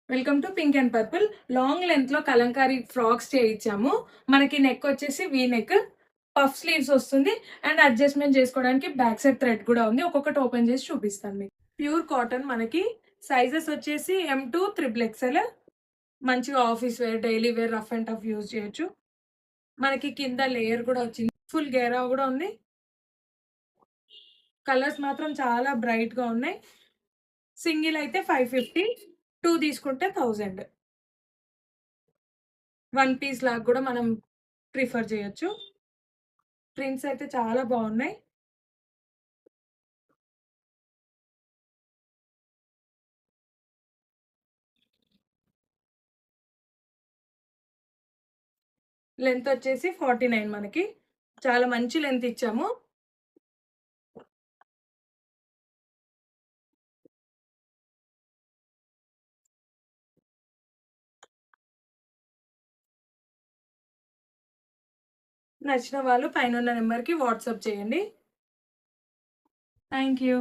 Welcome to pink and purple. Long లెంత్‌లో Kalamkari frocks చేయించాము. మనకి నెక్ వచ్చేసి వీ నెక్, పఫ్ స్లీవ్స్ వస్తుంది. అండ్ అడ్జస్ట్‌మెంట్ చేసుకోవడానికి బ్యాక్ సైడ్ థ్రెడ్ కూడా ఉంది. ఒక్కొక్కటి ఓపెన్ చేసి చూపిస్తాను మీకు. ప్యూర్ కాటన్ మనకి సైజెస్ వచ్చేసి M2 త్రిబుల్ ఎక్స్ఎల్. మంచిగా office wear, daily wear, rough and tough use చేయొచ్చు. మనకి కింద లేయర్ కూడా వచ్చింది. ఫుల్ గేరా కూడా ఉంది. కలర్స్ మాత్రం చాలా బ్రైట్‌గా ఉన్నాయి. సింగిల్ అయితే 550, 2 తీసుకుంటే 1000. వన్ పీస్ లాగా కూడా మనం ప్రిఫర్ చేయొచ్చు. ప్రింట్స్ అయితే చాలా బావున్నాయి. లెంత్ వచ్చేసి 49 మనకి. చాలా మంచి లెంత్ ఇచ్చాము. నచ్చిన వాళ్ళు పైనున్న నంబర్‌కి వాట్సాప్ చేయండి. Thank you.